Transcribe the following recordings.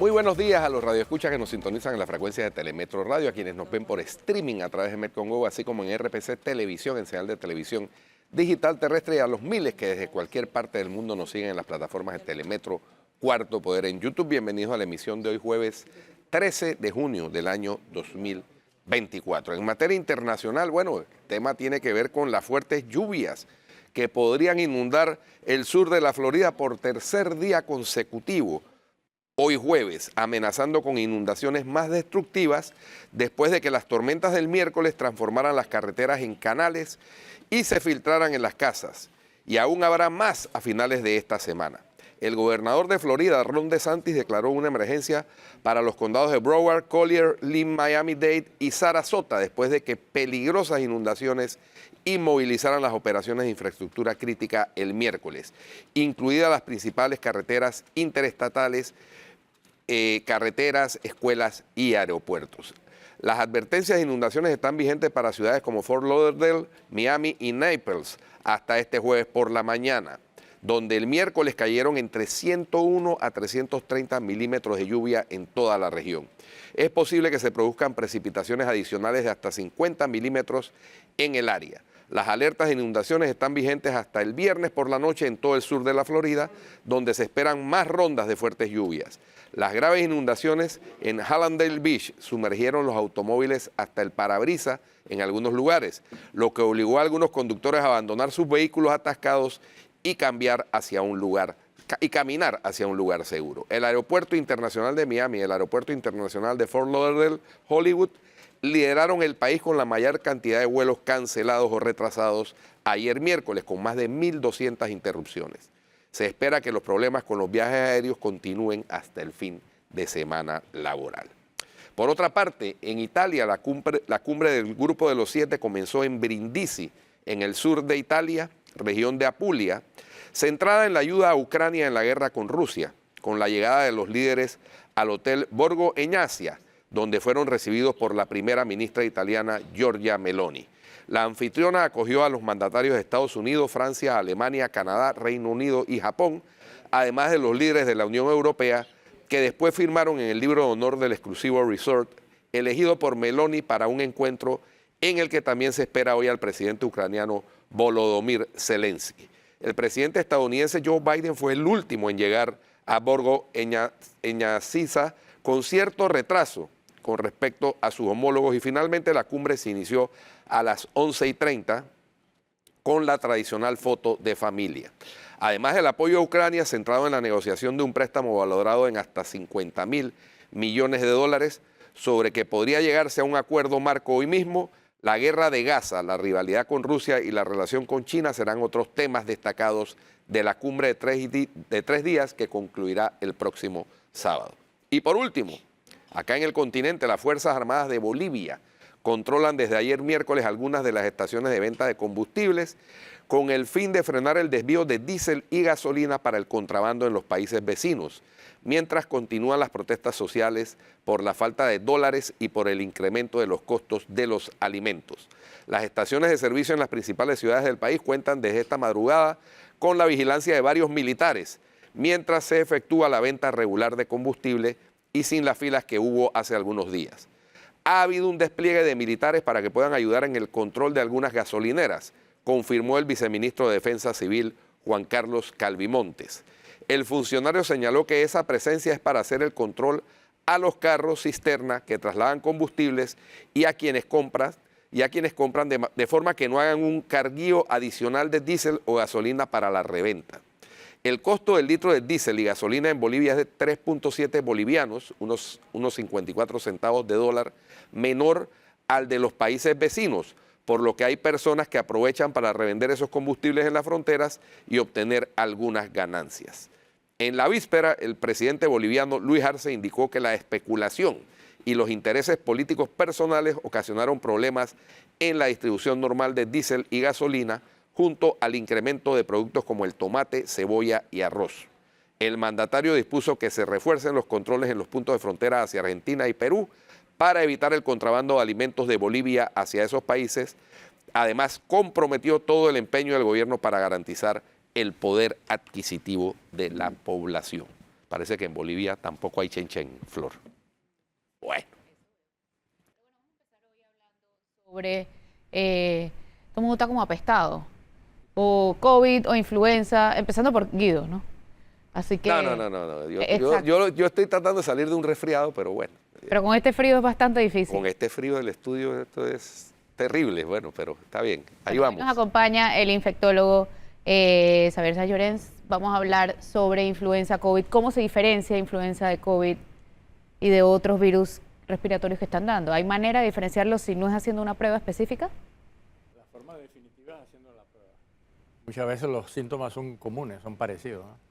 Muy buenos días a los radioescuchas que nos sintonizan en la frecuencia de Telemetro Radio, a quienes nos ven por streaming a través de Metcongo, así como en RPC Televisión, en señal de televisión digital terrestre, y a los miles que desde cualquier parte del mundo nos siguen en las plataformas de Telemetro Cuarto Poder en YouTube. Bienvenidos a la emisión de hoy jueves 13 de junio del año 2024. En materia internacional, bueno, el tema tiene que ver con las fuertes lluvias que podrían inundar el sur de la Florida por tercer día consecutivo. Hoy jueves, amenazando con inundaciones más destructivas después de que las tormentas del miércoles transformaran las carreteras en canales y se filtraran en las casas. Y aún habrá más a finales de esta semana. El gobernador de Florida, Ron DeSantis, declaró una emergencia para los condados de Broward, Collier, Lynn, Miami-Dade y Sarasota después de que peligrosas inundaciones inmovilizaran las operaciones de infraestructura crítica el miércoles, incluidas las principales carreteras interestatales, carreteras, escuelas y aeropuertos. Las advertencias de inundaciones están vigentes para ciudades como Fort Lauderdale, Miami y Naples hasta este jueves por la mañana, donde el miércoles cayeron entre 101 a 330 milímetros de lluvia en toda la región. Es posible que se produzcan precipitaciones adicionales de hasta 50 milímetros en el área. Las alertas de inundaciones están vigentes hasta el viernes por la noche en todo el sur de la Florida, donde se esperan más rondas de fuertes lluvias. Las graves inundaciones en Hallandale Beach sumergieron los automóviles hasta el parabrisas en algunos lugares, lo que obligó a algunos conductores a abandonar sus vehículos atascados y caminar hacia un lugar seguro. El Aeropuerto Internacional de Miami y el Aeropuerto Internacional de Fort Lauderdale, Hollywood, lideraron el país con la mayor cantidad de vuelos cancelados o retrasados ayer miércoles, con más de 1.200 interrupciones. Se espera que los problemas con los viajes aéreos continúen hasta el fin de semana laboral. Por otra parte, en Italia, la cumbre del Grupo de los Siete comenzó en Brindisi, en el sur de Italia, región de Apulia, centrada en la ayuda a Ucrania en la guerra con Rusia, con la llegada de los líderes al Hotel Borgo Egnazia, donde fueron recibidos por la primera ministra italiana Giorgia Meloni. La anfitriona acogió a los mandatarios de Estados Unidos, Francia, Alemania, Canadá, Reino Unido y Japón, además de los líderes de la Unión Europea, que después firmaron en el libro de honor del exclusivo resort elegido por Meloni para un encuentro en el que también se espera hoy al presidente ucraniano Volodymyr Zelensky. El presidente estadounidense Joe Biden fue el último en llegar a Borgo Egnazia con cierto retraso con respecto a sus homólogos, y finalmente la cumbre se inició a las 11:30 con la tradicional foto de familia. Además del apoyo a Ucrania centrado en la negociación de un préstamo valorado en hasta 50.000 millones de dólares, sobre que podría llegarse a un acuerdo marco hoy mismo, la guerra de Gaza, la rivalidad con Rusia y la relación con China serán otros temas destacados de la cumbre de tres días que concluirá el próximo sábado. Y por último, acá en el continente, las Fuerzas Armadas de Bolivia controlan desde ayer miércoles algunas de las estaciones de venta de combustibles con el fin de frenar el desvío de diésel y gasolina para el contrabando en los países vecinos, mientras continúan las protestas sociales por la falta de dólares y por el incremento de los costos de los alimentos. Las estaciones de servicio en las principales ciudades del país cuentan desde esta madrugada con la vigilancia de varios militares, mientras se efectúa la venta regular de combustible y sin las filas que hubo hace algunos días. Ha habido un despliegue de militares para que puedan ayudar en el control de algunas gasolineras, confirmó el viceministro de Defensa Civil, Juan Carlos Calvimontes. El funcionario señaló que esa presencia es para hacer el control a los carros cisterna que trasladan combustibles y a quienes compran de forma que no hagan un carguío adicional de diésel o gasolina para la reventa. El costo del litro de diésel y gasolina en Bolivia es de 3.7 bolivianos, unos 54 centavos de dólar, menor al de los países vecinos, por lo que hay personas que aprovechan para revender esos combustibles en las fronteras y obtener algunas ganancias. En la víspera, el presidente boliviano Luis Arce indicó que la especulación y los intereses políticos personales ocasionaron problemas en la distribución normal de diésel y gasolina, junto al incremento de productos como el tomate, cebolla y arroz. El mandatario dispuso que se refuercen los controles en los puntos de frontera hacia Argentina y Perú para evitar el contrabando de alimentos de Bolivia hacia esos países. Además, comprometió todo el empeño del gobierno para garantizar el poder adquisitivo de la población. parece que en Bolivia tampoco hay chenchen, Flor. Bueno. Sobre, todo el mundo está como apestado, o COVID o influenza, empezando por Guido, ¿no? Así que... No. Exacto. Yo estoy tratando de salir de un resfriado, pero bueno. Pero con este frío es bastante difícil. Con este frío del estudio esto es terrible, bueno, pero está bien, ahí Bueno, vamos. nos acompaña el infectólogo Xavier Sáenz. Vamos a hablar sobre influenza COVID, cómo se diferencia influenza de COVID y de otros virus respiratorios que están dando. ¿Hay manera de diferenciarlos si no es haciendo una prueba específica? La forma definitiva es haciendo la prueba. Muchas veces los síntomas son comunes, son parecidos, ¿no?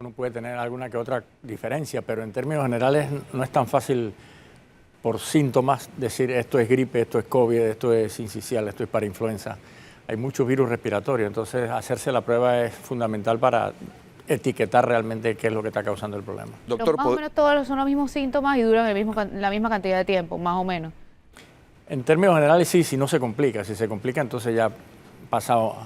Uno puede tener alguna que otra diferencia, pero en términos generales no es tan fácil por síntomas decir esto es gripe, esto es COVID, esto es sincicial, esto es para influenza. Hay muchos virus respiratorios, entonces hacerse la prueba es fundamental para etiquetar realmente qué es lo que está causando el problema. Doctor, Más o menos todos son los mismos síntomas y duran la misma cantidad de tiempo, más o menos. En términos generales sí, si no se complica. Si se complica, entonces ya pasado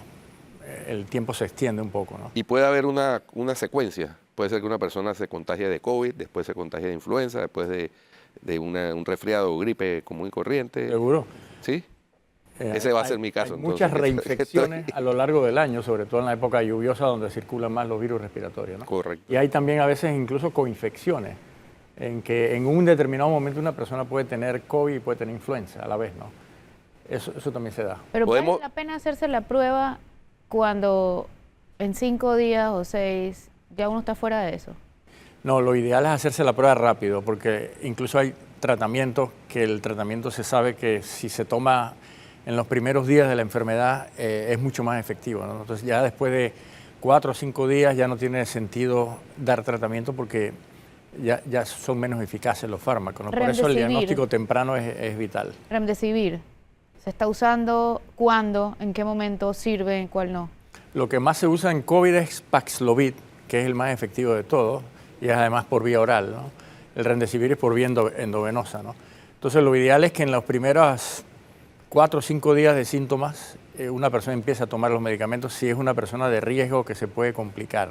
el tiempo se extiende un poco, ¿no? y puede haber una secuencia. Puede ser que una persona se contagie de COVID, después se contagie de influenza, después de un resfriado o gripe común y corriente. ¿Seguro? ¿Sí? Ese va a ser mi caso. Hay muchas entonces. reinfecciones a lo largo del año, sobre todo en la época lluviosa donde circulan más los virus respiratorios, ¿no? Correcto. Y hay también a veces incluso coinfecciones, en que en un determinado momento una persona puede tener COVID y puede tener influenza a la vez, ¿no? Eso también se da. Pero Podemos- ¿vale la pena hacerse la prueba cuando en 5 días o 6 ya uno está fuera de eso? No, lo ideal es hacerse la prueba rápido, porque incluso hay tratamientos que el tratamiento se sabe que si se toma en los primeros días de la enfermedad es mucho más efectivo, ¿no? Entonces ya después de 4 o 5 días ya no tiene sentido dar tratamiento porque ya son menos eficaces los fármacos, ¿no? Por eso el Remdesivir. diagnóstico temprano es vital. Remdesivir, ¿se está usando cuándo, en qué momento sirve, en cuál no? Lo que más se usa en COVID es Paxlovid, que es el más efectivo de todos, y es además por vía oral, ¿no? El Remdesivir es por vía endovenosa, ¿no? Entonces lo ideal es que en los primeros 4 o 5 días de síntomas una persona empiece a tomar los medicamentos si es una persona de riesgo que se puede complicar.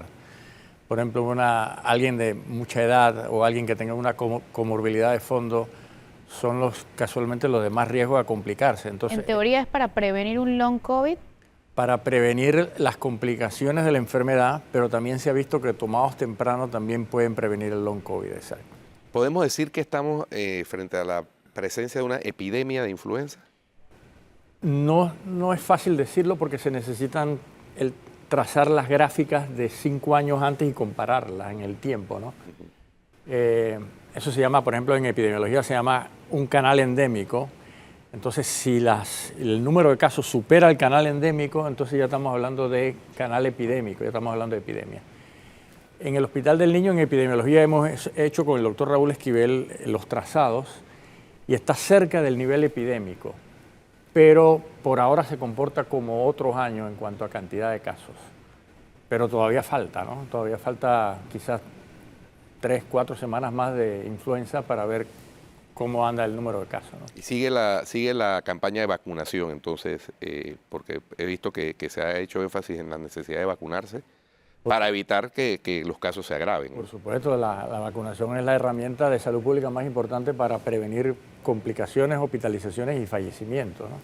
Por ejemplo, alguien de mucha edad o alguien que tenga una comorbilidad de fondo son casualmente los de más riesgo a complicarse. Entonces, En teoría es para prevenir un long COVID. para prevenir las complicaciones de la enfermedad, pero también se ha visto que tomados temprano también pueden prevenir el long COVID. Exacto. ¿Podemos decir que estamos frente a la presencia de una epidemia de influenza? No es fácil decirlo porque se necesitan trazar las gráficas de 5 años antes y compararlas en el tiempo, ¿no? Eso se llama, por ejemplo, en epidemiología se llama un canal endémico. Entonces, si el número de casos supera el canal endémico, entonces ya estamos hablando de canal epidémico, ya estamos hablando de epidemia. En el Hospital del Niño, en epidemiología, hemos hecho con el doctor Raúl Esquivel los trazados y está cerca del nivel epidémico, pero por ahora se comporta como otros años en cuanto a cantidad de casos. Pero todavía falta, ¿no? Todavía falta quizás 3, 4 semanas más de influenza para ver cómo anda el número de casos, ¿no? Y sigue la campaña de vacunación, entonces, porque he visto que se ha hecho énfasis en la necesidad de vacunarse para evitar que los casos se agraven, ¿no? Por supuesto, la vacunación es la herramienta de salud pública más importante para prevenir complicaciones, hospitalizaciones y fallecimientos, ¿no?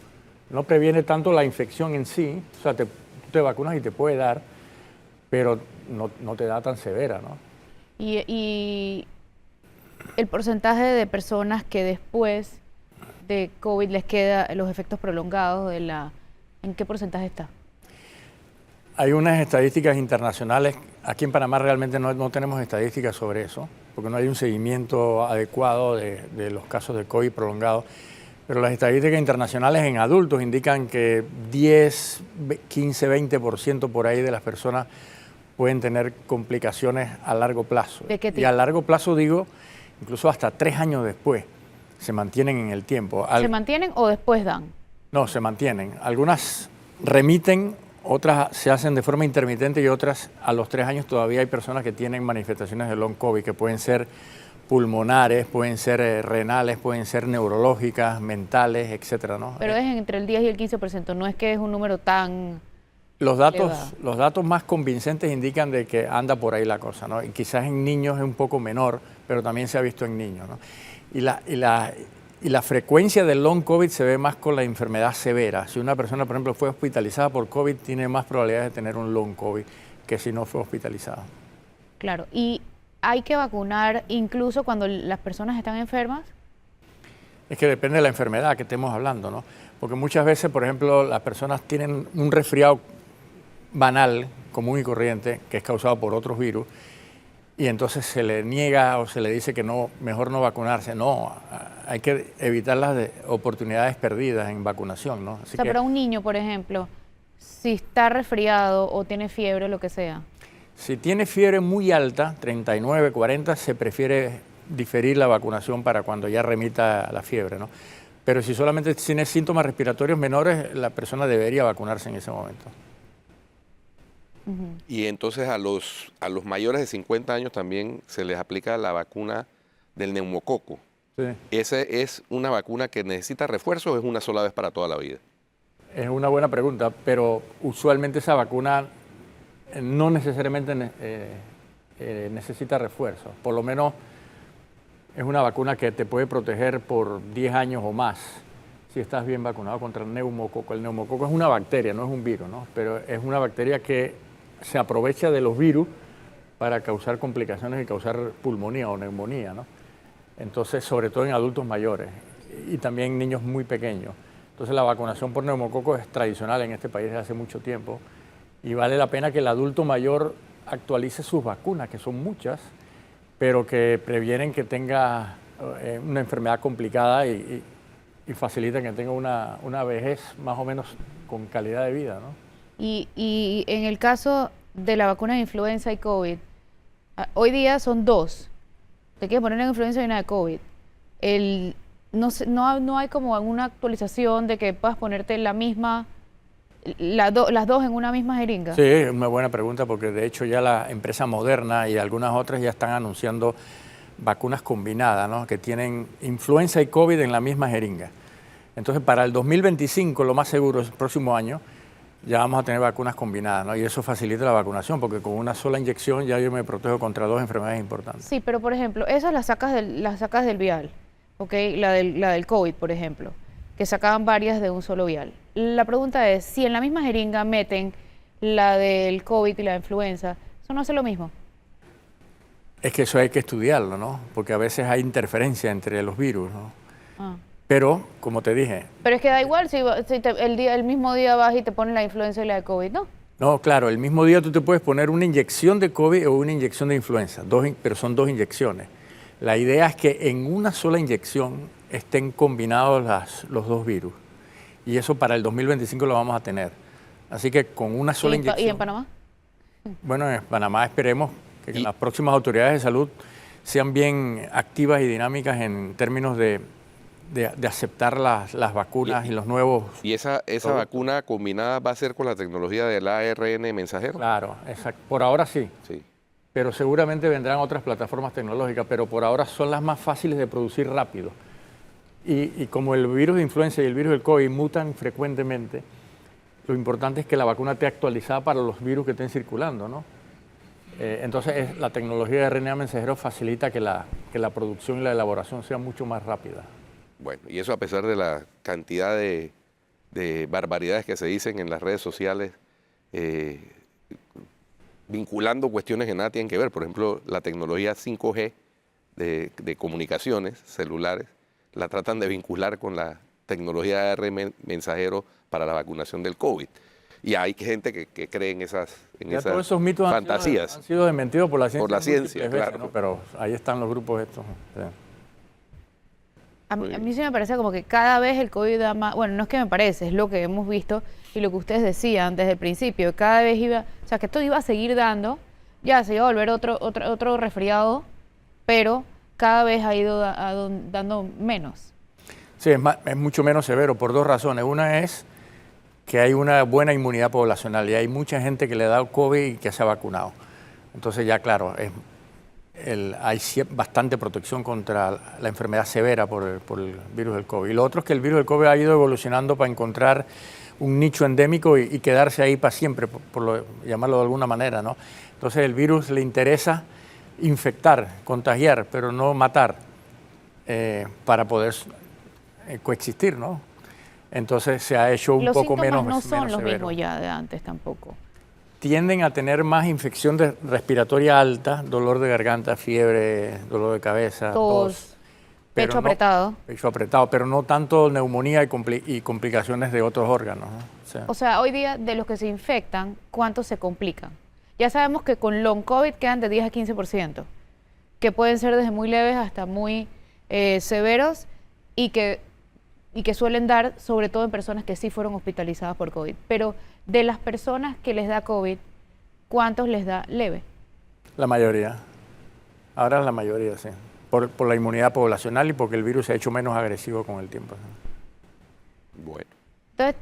No previene tanto la infección en sí, o sea, tú te vacunas y te puede dar, pero no te da tan severa, ¿no? Y el porcentaje de personas que después de COVID les queda los efectos prolongados ¿en qué porcentaje está? Hay unas estadísticas internacionales, aquí en Panamá realmente no tenemos estadísticas sobre eso, porque no hay un seguimiento adecuado de los casos de COVID prolongado, pero las estadísticas internacionales en adultos indican que 10, 15, 20% por ahí de las personas pueden tener complicaciones a largo plazo. ¿De qué tipo? Y a largo plazo digo, incluso hasta 3 años después, se mantienen en el tiempo. ¿Se mantienen o después dan? No, se mantienen. Algunas remiten, otras se hacen de forma intermitente y otras a los 3 años todavía hay personas que tienen manifestaciones de long COVID que pueden ser pulmonares, pueden ser renales, pueden ser neurológicas, mentales, etcétera, ¿no? Pero es entre el 10 y el 15%, no es que es un número tan Los le va. los datos más convincentes indican de que anda por ahí la cosa, ¿no? Y quizás en niños es un poco menor, pero también se ha visto en niños, ¿no? Y la frecuencia del long COVID se ve más con la enfermedad severa. Si una persona, por ejemplo, fue hospitalizada por COVID, tiene más probabilidades de tener un long COVID que si no fue hospitalizada. Claro, y hay que vacunar incluso cuando las personas están enfermas. Es que depende de la enfermedad que estemos hablando, ¿no? Porque muchas veces, por ejemplo, las personas tienen un resfriado banal, común y corriente, que es causado por otros virus, y entonces se le niega o se le dice que no, mejor no vacunarse. No, hay que evitar las oportunidades perdidas en vacunación, ¿no? Así O sea, que, pero a un niño, por ejemplo, si está resfriado o tiene fiebre o lo que sea. si tiene fiebre muy alta, 39, 40, se prefiere diferir la vacunación para cuando ya remita la fiebre, ¿no? Pero si solamente tiene síntomas respiratorios menores, la persona debería vacunarse en ese momento. Y entonces a los mayores de 50 años también se les aplica la vacuna del neumococo. Sí. ¿Esa es una vacuna que necesita refuerzo o es una sola vez para toda la vida? Es una buena pregunta, pero usualmente esa vacuna no necesariamente necesita refuerzo. Por lo menos es una vacuna que te puede proteger por 10 años o más si estás bien vacunado contra el neumococo. El neumococo es una bacteria, no es un virus, ¿no? Pero es una bacteria que se aprovecha de los virus para causar complicaciones y causar pulmonía o neumonía, ¿no? Entonces, sobre todo en adultos mayores y también niños muy pequeños. Entonces, la vacunación por neumococo es tradicional en este país desde hace mucho tiempo y vale la pena que el adulto mayor actualice sus vacunas, que son muchas, pero que previenen que tenga una enfermedad complicada y facilitan que tenga una vejez más o menos con calidad de vida, ¿no? Y en el caso de la vacuna de influenza y COVID, hoy día son dos. Te quieres poner en influenza y una de COVID. No hay como alguna actualización de que puedas ponerte la misma, las dos en una misma jeringa. Sí, es una buena pregunta porque de hecho ya la empresa Moderna y algunas otras ya están anunciando vacunas combinadas, ¿no? Que tienen influenza y COVID en la misma jeringa. Entonces para el 2025, lo más seguro es el próximo año, ya vamos a tener vacunas combinadas, ¿no? Y eso facilita la vacunación porque con una sola inyección ya yo me protejo contra dos enfermedades importantes. Sí, pero por ejemplo, esas las sacas del vial, ¿ok? La del COVID, por ejemplo, que sacaban varias de un solo vial. La pregunta es, si en la misma jeringa meten la del COVID y la de influenza, ¿eso no hace lo mismo? Es que eso hay que estudiarlo, ¿no? Porque a veces hay interferencia entre los virus, ¿no? Ah. Pero, como te dije... Pero es que da igual si el mismo día vas y te pones la influenza y la de COVID, ¿no? No, claro, el mismo día tú te puedes poner una inyección de COVID o una inyección de influenza, pero son dos inyecciones. La idea es que en una sola inyección estén combinados los dos virus. Y eso para el 2025 lo vamos a tener. Así que con una sola inyección... ¿Y en Panamá? Bueno, en Panamá esperemos que las próximas autoridades de salud sean bien activas y dinámicas en términos de aceptar las vacunas y los nuevos... ¿Y esa vacuna combinada va a ser con la tecnología del ARN mensajero? Claro, exacto. Por ahora sí. Sí. Pero seguramente vendrán otras plataformas tecnológicas, pero por ahora son las más fáciles de producir rápido. Y como el virus de influenza y el virus del COVID mutan frecuentemente, lo importante es que la vacuna esté actualizada para los virus que estén circulando, ¿no? Entonces la tecnología de RNA mensajero facilita que la producción y la elaboración sea mucho más rápida. Bueno, y eso a pesar de la cantidad de barbaridades que se dicen en las redes sociales, vinculando cuestiones que nada tienen que ver. Por ejemplo, la tecnología 5G de comunicaciones celulares, la tratan de vincular con la tecnología de ARN mensajero para la vacunación del COVID. Y hay gente que cree en esas todos esos mitos fantasías. Han sido desmentidos por la ciencia. Por la ciencia, veces, claro. ¿no? Pero ahí están los grupos estos. Sí. A mí sí me parece como que cada vez el COVID da más, bueno, no es que me parece, es lo que hemos visto y lo que ustedes decían desde el principio, cada vez iba, o sea, que esto iba a seguir dando, ya se iba a volver otro resfriado, pero cada vez ha ido dando menos. Sí, es mucho menos severo por dos razones. Una es que hay una buena inmunidad poblacional y hay mucha gente que le ha dado COVID y que se ha vacunado. Entonces ya claro, hay bastante protección contra la enfermedad severa por el virus del COVID. Y lo otro es que el virus del COVID ha ido evolucionando para encontrar un nicho endémico y quedarse ahí para siempre, llamarlo de alguna manera, ¿no? Entonces el virus le interesa infectar, contagiar, pero no matar, para poder coexistir, ¿no? Entonces se ha hecho un Los poco síntomas menos no son menos los severo. mismos ya de antes tampoco. Tienden a tener más infección respiratoria alta, dolor de garganta, fiebre, dolor de cabeza, tos, pero Pecho apretado. Pecho apretado, pero no tanto neumonía y complicaciones de otros órganos, ¿no? O sea, hoy día de los que se infectan, ¿cuántos se complican? Ya sabemos que con long COVID quedan de 10 a 15%, que pueden ser desde muy leves hasta muy severos y que suelen dar sobre todo en personas que sí fueron hospitalizadas por COVID. Pero de las personas que les da COVID, ¿cuántos les da leve? La mayoría. Ahora la mayoría, sí. Por la inmunidad poblacional y porque el virus se ha hecho menos agresivo con el tiempo. Bueno. Entonces,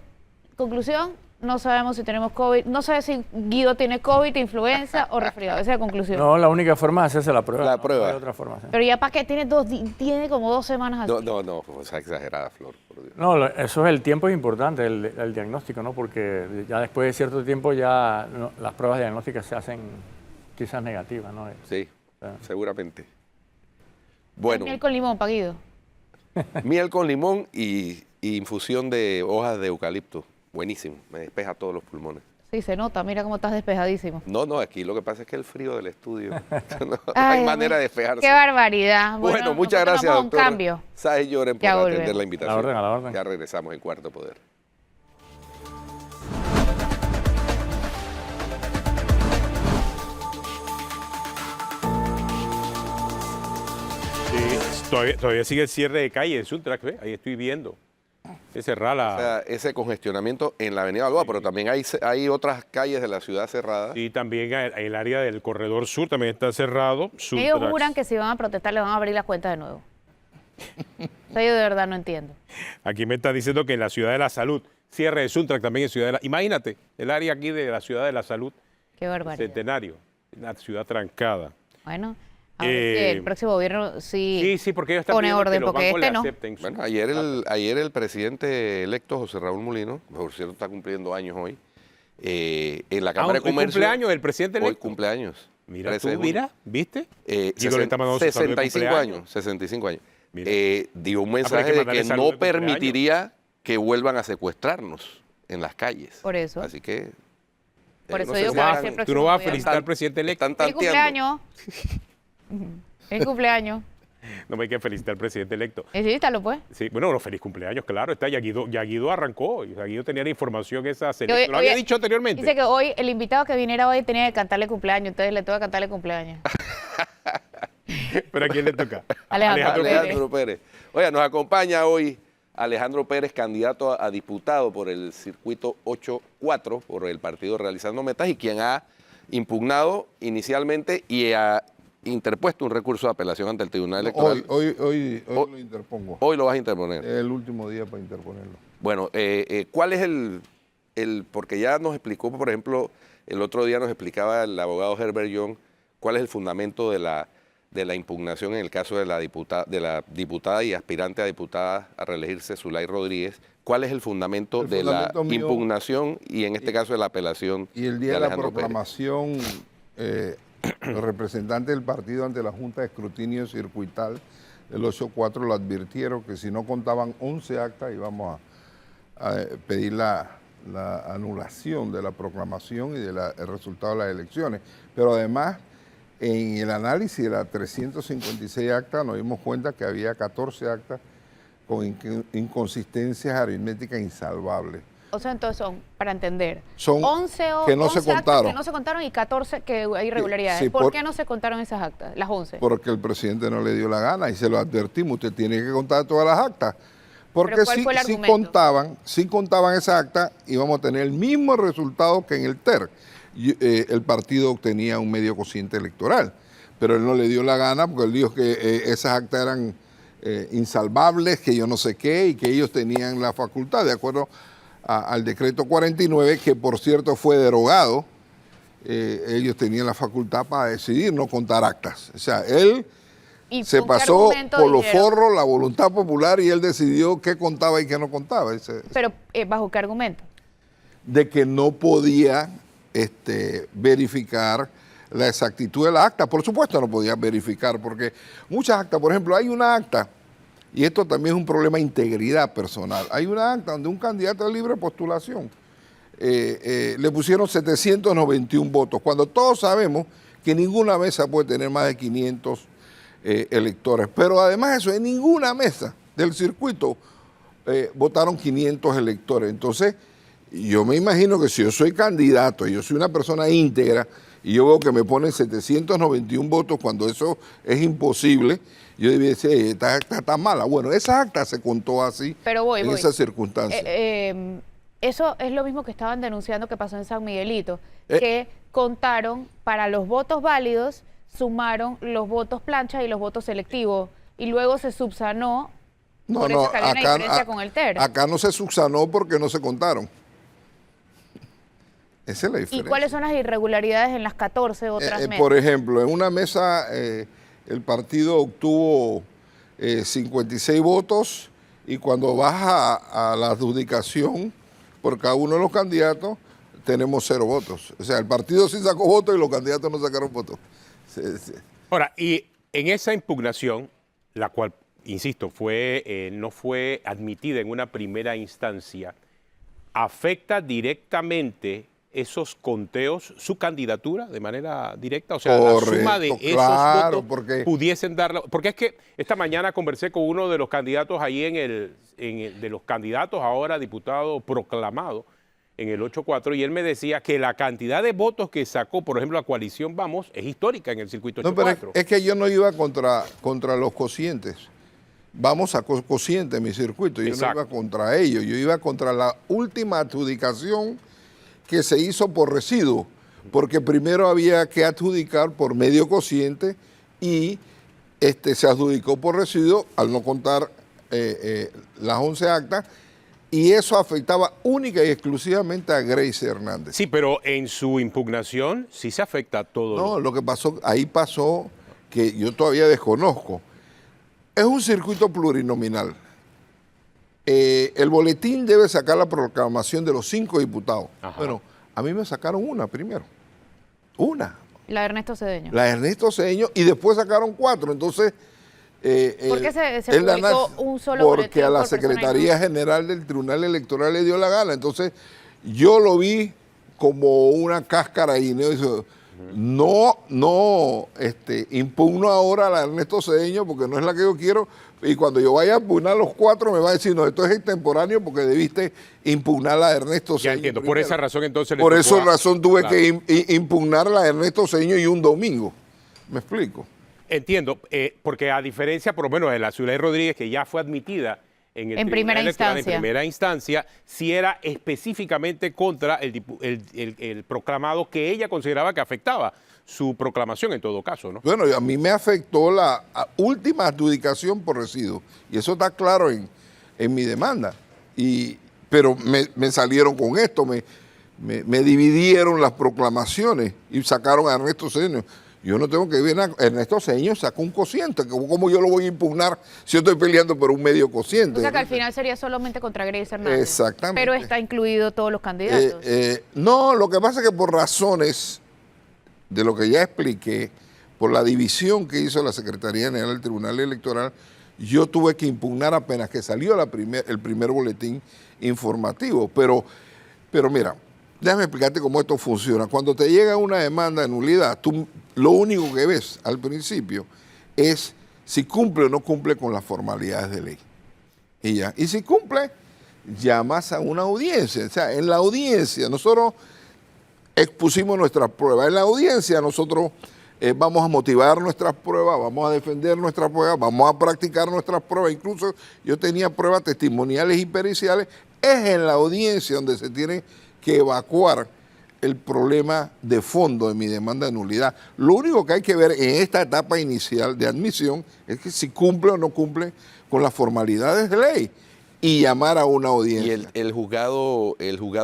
conclusión, no sabemos si tenemos COVID. No sé si Guido tiene COVID, influenza o resfriado. Esa es la conclusión. No, la única forma es hacerse la prueba. La ¿no? prueba. No hay otra forma. ¿Sí? Pero ya para qué tiene como 2 semanas así. No, o sea, exagerada, Flor, por Dios. No, eso es el tiempo es importante, el diagnóstico, ¿no? Porque ya después de cierto tiempo ya las pruebas diagnósticas se hacen quizás negativas, ¿no? Sí, seguramente. Bueno, Miel con limón, pa' Guido. miel con limón y infusión de hojas de eucalipto. Buenísimo, me despeja todos los pulmones. Sí, se nota, mira cómo estás despejadísimo. No, aquí lo que pasa es que el frío del estudio, no Ay, hay manera de despejarse. Qué barbaridad. Bueno, muchas nosotros gracias, vamos a un doctora cambio. Sáez Lloren, por Ya atender volvemos. la invitación. A la orden. Ya regresamos en Cuarto Poder. Sí, todavía sigue el cierre de calle en Suntrax, ¿ve? Ahí estoy viendo. Es cerrada O sea, ese congestionamiento en la avenida Balboa, pero también hay otras calles de la ciudad cerradas. y también el área del corredor sur también está cerrado. Ellos Suntrax. juran que si van a protestar le van a abrir la cuenta de nuevo. O sea, yo de verdad no entiendo. Aquí me está diciendo que en la ciudad de la salud, cierre de Suntrax también en ciudad de la... Imagínate, el área aquí de la ciudad de la salud, Qué barbaridad. Centenario, una ciudad trancada. Bueno, a ver si el próximo gobierno Sí, porque ellos están pone pidiendo que orden, los porque bancos este le no. acepten. Bueno, ayer el presidente electo, José Raúl Mulino, por cierto está cumpliendo años hoy, en la Cámara de hoy Comercio. cumpleaños del presidente Hoy electo. cumpleaños. Mira 13 tú, de junio. mira, ¿viste? Guido le está mandando su saludo de 65 cumpleaños. años, 65 años. Mira. Dio un pero hay mensaje que de mandarle que saludo no de cumpleaños. permitiría que vuelvan a secuestrarnos en las calles. Por eso. Así que... Por eso sé digo si que va a están- ser Tú próximo no vas a gobierno. felicitar al presidente electo. están ¡Feliz tanteando. cumpleaños! ¡Feliz cumpleaños! No me hay que felicitar al presidente electo. Felicítalo, pues. Sí, bueno, feliz cumpleaños, claro. Está, ya Guido arrancó. Ya Guido tenía la información esa. Que Lo había dicho anteriormente. Dice que hoy el invitado que viniera hoy tenía que cantarle cumpleaños, entonces le toca cantarle cumpleaños. ¿Pero a quién le toca? Alejandro Pérez. Alejandro Pérez. Oiga, nos acompaña hoy Alejandro Pérez, candidato a diputado por el circuito 8-4, por el partido Realizando Metas, y quien ha impugnado inicialmente y ha interpuesto un recurso de apelación ante el Tribunal Electoral. Hoy Hoy- lo interpongo. Hoy lo vas a interponer. Es el último día para interponerlo. Bueno, ¿cuál es porque ya nos explicó, por ejemplo, el otro día nos explicaba el abogado Herbert Young, cuál es el fundamento de la impugnación en el caso de la diputada y aspirante a diputada a reelegirse, Zulay Rodríguez? ¿Cuál es el fundamento El de fundamento la mío- impugnación y en este caso de la apelación Y el día de la Alejandro Pérez? proclamación, los representantes del partido ante la Junta de Escrutinio Circuital del 8-4 lo advirtieron que si no contaban 11 actas íbamos a pedir la anulación de la proclamación y del resultado de las elecciones. Pero además, en el análisis de las 356 actas nos dimos cuenta que había 14 actas con inconsistencias aritméticas insalvables. O sea, entonces son, para entender, Son 11 que no se 11 actas contaron. que no se contaron y 14 que hay irregularidades. Sí, ¿Por qué no se contaron esas actas, las 11? Porque el presidente no le dio la gana y se lo advertimos, usted tiene que contar todas las actas. Porque ¿Pero cuál si, fue el si argumento? contaban esas actas, íbamos a tener el mismo resultado que en el TER. El partido obtenía un medio cociente electoral, pero él no le dio la gana porque él dijo que esas actas eran insalvables, que yo no sé qué, y que ellos tenían la facultad, de acuerdo al decreto 49, que por cierto fue derogado. Ellos tenían la facultad para decidir no contar actas. O sea, él ¿Y se con qué pasó argumento por los dijeron? forros la voluntad popular y él decidió qué contaba y qué no contaba. Pero, ¿bajo qué argumento? de que no podía verificar la exactitud del acta. Por supuesto no podía verificar, porque muchas actas, por ejemplo, hay una acta, y esto también es un problema de integridad personal, hay una acta donde un candidato de libre postulación le pusieron 791 votos, cuando todos sabemos que ninguna mesa puede tener más de 500 electores. Pero además de eso, en ninguna mesa del circuito votaron 500 electores. Entonces, yo me imagino que si yo soy candidato, yo soy una persona íntegra, y yo veo que me ponen 791 votos cuando eso es imposible, yo debía decir, esta acta está mala. Bueno, esa acta se contó así en esas circunstancias. Eso es lo mismo que estaban denunciando que pasó en San Miguelito, que contaron para los votos válidos, sumaron los votos plancha y los votos selectivos, y luego se subsanó. Por eso que había una diferencia con el TER. Acá no se subsanó porque no se contaron. Esa es la diferencia. ¿Y cuáles son las irregularidades en las 14 otras mesas? Por ejemplo, en una mesa el partido obtuvo 56 votos y cuando baja a la adjudicación por cada uno de los candidatos tenemos 0 votos. O sea, el partido sí sacó votos y los candidatos no sacaron votos. Sí. Ahora, y en esa impugnación, la cual, insisto, no fue admitida en una primera instancia, ¿afecta directamente esos conteos su candidatura de manera directa? O sea, correcto, la suma de esos claro, votos porque pudiesen darla. Porque es que esta mañana conversé con uno de los candidatos ahí de los candidatos ahora diputado proclamado en el 8-4, y él me decía que la cantidad de votos que sacó, por ejemplo, la coalición Vamos, es histórica en el circuito 8-4. No, pero es que yo no iba contra los cocientes. Vamos a cociente en mi circuito, yo no iba contra ellos, yo iba contra la última adjudicación que se hizo por residuo, porque primero había que adjudicar por medio cociente y se adjudicó por residuo al no contar las 11 actas, y eso afectaba única y exclusivamente a Grace Hernández. Sí, pero en su impugnación sí se afecta a todo. No, lo que pasó, ahí pasó que yo todavía desconozco. Es un circuito plurinominal. El boletín debe sacar la proclamación de los 5 diputados. Ajá. Bueno, a mí me sacaron una primero. Una. La de Ernesto Cedeño. La de Ernesto Cedeño, y después sacaron 4. Entonces, ¿por qué se publicó un solo boletín? Porque a la Secretaría General del Tribunal Electoral le dio la gana. Entonces, yo lo vi como una cáscara y no impugno ahora a la de Ernesto Cedeño porque no es la que yo quiero, y cuando yo vaya a impugnar los 4 me va a decir, no, esto es extemporáneo porque debiste impugnar la de Ernesto Cedeño. Ya entiendo, por esa razón entonces... Por esa razón tuve que impugnar la de Ernesto Cedeño y un domingo. ¿Me explico? Entiendo, porque a diferencia por lo menos de la Zulay Rodríguez, que ya fue admitida en primera instancia, sí era específicamente contra el proclamado que ella consideraba que afectaba su proclamación en todo caso, ¿no? Bueno, a mí me afectó la última adjudicación por residuo, y eso está claro en mi demanda. Pero me salieron con esto, me dividieron las proclamaciones y sacaron a Ernesto Cedeño. Yo no tengo que ver a Ernesto Cedeño, sacó un cociente. ¿Cómo yo lo voy a impugnar si yo estoy peleando por un medio cociente? O sea que al final sería solamente contra Grace Hernández. Exactamente. Pero está incluido todos los candidatos. No, lo que pasa es que por razones de lo que ya expliqué, por la división que hizo la Secretaría General del Tribunal Electoral, yo tuve que impugnar apenas que salió el primer boletín informativo. Pero mira, déjame explicarte cómo esto funciona. Cuando te llega una demanda de nulidad, tú lo único que ves al principio es si cumple o no cumple con las formalidades de ley. Y si cumple, llamas a una audiencia. O sea, en la audiencia nosotros expusimos nuestras pruebas. En la audiencia nosotros vamos a motivar nuestras pruebas, vamos a defender nuestras pruebas, vamos a practicar nuestras pruebas. Incluso yo tenía pruebas testimoniales y periciales. Es en la audiencia donde se tiene que evacuar el problema de fondo de mi demanda de nulidad. Lo único que hay que ver en esta etapa inicial de admisión es que si cumple o no cumple con las formalidades de ley y llamar a una audiencia. ¿Y el juzgado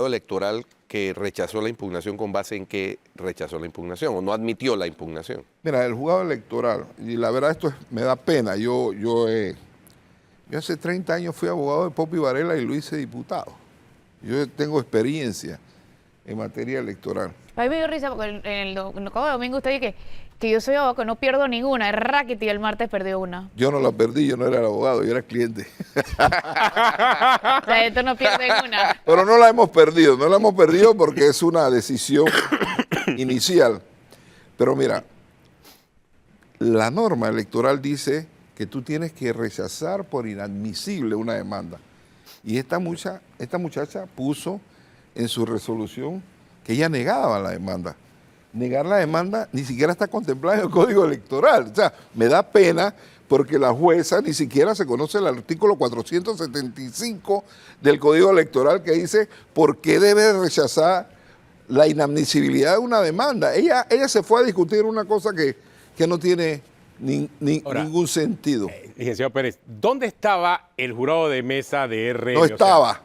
electoral que rechazó la impugnación, con base en qué rechazó la impugnación o no admitió la impugnación? Mira, el juzgado electoral, y la verdad esto me da pena, yo hace 30 años fui abogado de Popi Varela y lo hice diputado. Yo tengo experiencia en materia electoral. A mí me dio risa porque en el domingo usted dice que yo soy abogado, que no pierdo ninguna. El Rackety el martes perdió una. Yo no la perdí, yo no era el abogado, yo era el cliente. O sea, esto no pierde una. Pero no la hemos perdido porque es una decisión inicial. Pero mira, la norma electoral dice que tú tienes que rechazar por inadmisible una demanda. Y esta muchacha puso en su resolución que ella negaba la demanda. Negar la demanda ni siquiera está contemplada en el Código Electoral. O sea, me da pena porque la jueza ni siquiera se conoce el artículo 475 del Código Electoral que dice por qué debe rechazar la inadmisibilidad de una demanda. Ella se fue a discutir una cosa que no tiene Ahora, ningún sentido. Licenciado Pérez, ¿dónde estaba el jurado de mesa de RM? No estaba.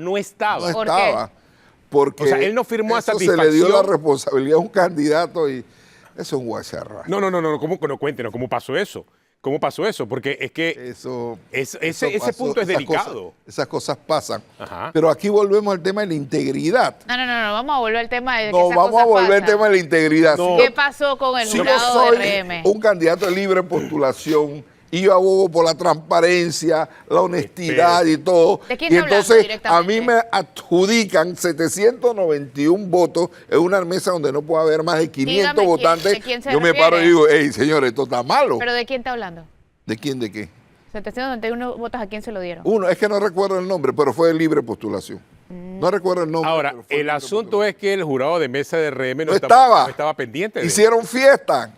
No estaba. No ¿Por estaba. Porque O sea, él no firmó a eso satisfacción. se le dio la responsabilidad a un candidato y eso es un guacharra. No, cuéntenos, ¿cómo pasó eso? ¿Cómo pasó eso? Porque es que ese pasó, punto es delicado. Esas cosas pasan. Ajá. Pero aquí volvemos al tema de la integridad. No, vamos a volver al tema de que No, esas vamos a cosas volver al pasan. tema de la integridad. No. ¿Qué pasó con el Si yo jurado soy de RM? un candidato de libre postulación y yo abogo por la transparencia, la honestidad y todo, ¿De quién y está hablando entonces a directamente? mí me adjudican 791 votos en una mesa donde no puede haber más de 500 Dígame votantes, ¿de quién se yo me refiere? paro y digo, hey, señores, esto está malo. ¿Pero de quién está hablando? ¿De quién, de qué? 791 votos, ¿a quién se lo dieron? Uno, es que no recuerdo el nombre, pero fue de libre postulación. No recuerdo el nombre. Ahora, pero fue de el libre asunto postulación. es que el jurado de mesa de RM No estaba. no estaba pendiente de Hicieron fiesta,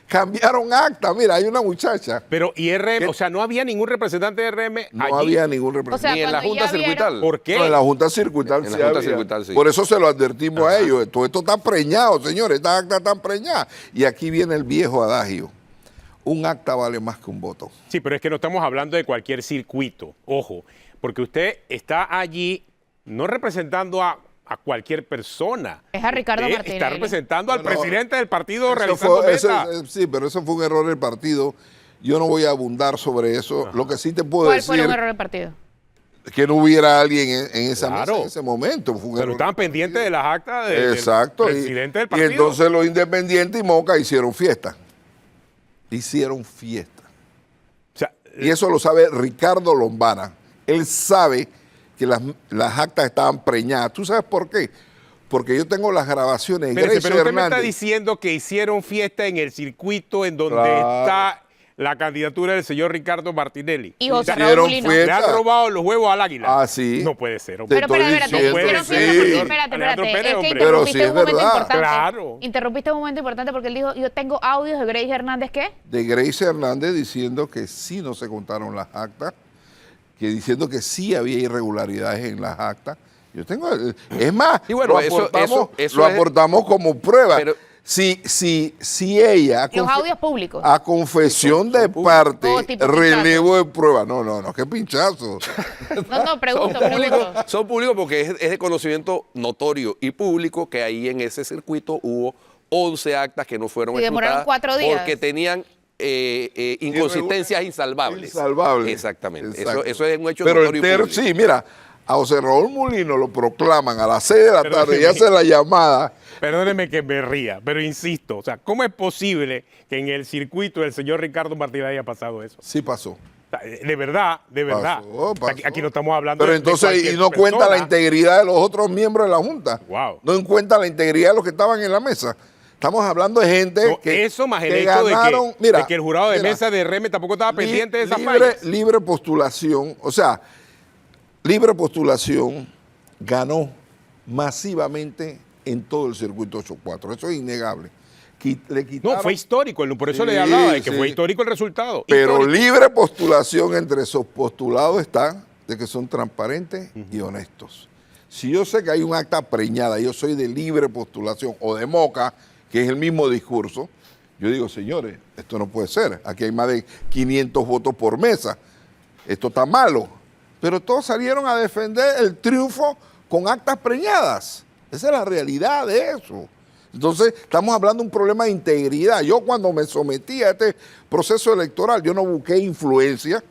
cambiaron acta. Mira, hay una muchacha. Pero, y RM, ¿Qué? o sea, no había ningún representante de RM No allí. había ningún O representante. sea, Ni en la cuando Junta ya vieron- Circuital. ¿Por qué? No, en la Junta Circuital En sí la Junta había. Circuital, sí. Por eso se lo advertimos a ellos. Todo esto está preñado, señores. Esta acta está preñada. Y aquí viene el viejo adagio. Un acta vale más que un voto. Sí, pero es que no estamos hablando de cualquier circuito, ojo, porque usted está allí no representando a cualquier persona. Es a Ricardo Usted Martinelli. está representando al No, presidente del partido Eso realizando fue- eso- meta. sí, pero eso fue un error del partido. Yo no voy a abundar sobre eso. Lo que sí te puedo ¿Cuál fue decir un error del partido? es que no hubiera alguien en esa Claro. mesa en ese momento. Fue un Pero error estaban del pendientes de partido. las actas del Exacto. presidente del Y partido. entonces los independientes y Moca hicieron fiesta. Hicieron fiesta. O sea, Y eso lo sabe Ricardo Lombana. Él sabe que las actas estaban preñadas. ¿Tú sabes por qué? Porque yo tengo las grabaciones de espérese, Grace pero usted me está Hernández. diciendo que hicieron fiesta en el circuito en donde Claro. está la candidatura del señor Ricardo Martinelli. Y José Hicieron Raúl Mulino. fiesta. Le han robado los huevos al águila. Ah, sí. No puede ser, hombre. Pero Te estoy espérate, diciendo, hicieron sí. fiesta porque- Alejandro espérate. Pérez, Es que hombre. Pero interrumpiste sí es un momento verdad. importante. Claro. Interrumpiste un momento importante porque él dijo, yo tengo audios de Grace Hernández, ¿qué? De Grace Hernández diciendo que sí no se contaron las actas, que diciendo que sí había irregularidades en las actas. Yo tengo, es más, Y bueno, lo eso aportamos, es- lo aportamos como prueba. Pero- si ella Los audios públicos. a confesión de parte, Todo tipo de relevo de prueba. No, qué pinchazo. No, pregunto, pregunto. Son públicos porque es de conocimiento notorio y público que ahí en ese circuito hubo 11 actas que no fueron Y demoraron ejecutadas 4 días. porque tenían inconsistencias insalvables. Insalvables. Exactamente. Exacto. Eso es un hecho Pero notorio y público. sí, mira, a José Raúl Mulino lo proclaman a las 6 de la tarde y Perdóneme. hace la llamada. Perdóneme que me ría, pero insisto, o sea, ¿cómo es posible que en el circuito del señor Ricardo Martínez haya pasado eso? Sí pasó. O sea, de verdad, de verdad. Pasó, pasó. Aquí no estamos hablando Pero de entonces, cualquier y no cuenta la persona. integridad de los otros miembros de la Junta. Wow. No cuenta la integridad de los que estaban en la mesa. Estamos hablando de gente No, que eso más el que hecho ganaron, de que el jurado de mira, mesa de RM tampoco estaba pendiente de esas libre, fallas. libre postulación, o sea, libre postulación ganó masivamente en todo el circuito 8-4. Eso es innegable. Le No, quitaron- fue histórico, por eso Sí, le hablaba de que sí. fue histórico el resultado. Pero Histórico. libre postulación entre esos postulados está de que son transparentes y honestos. Si yo sé que hay un acta preñada, yo soy de libre postulación o de Moca, que es el mismo discurso, yo digo, señores, esto no puede ser. Aquí hay más de 500 votos por mesa. Esto está malo. Pero todos salieron a defender el triunfo con actas preñadas. Esa es la realidad de eso. Entonces, estamos hablando de un problema de integridad. Yo cuando me sometí a este proceso electoral, yo no busqué influencia,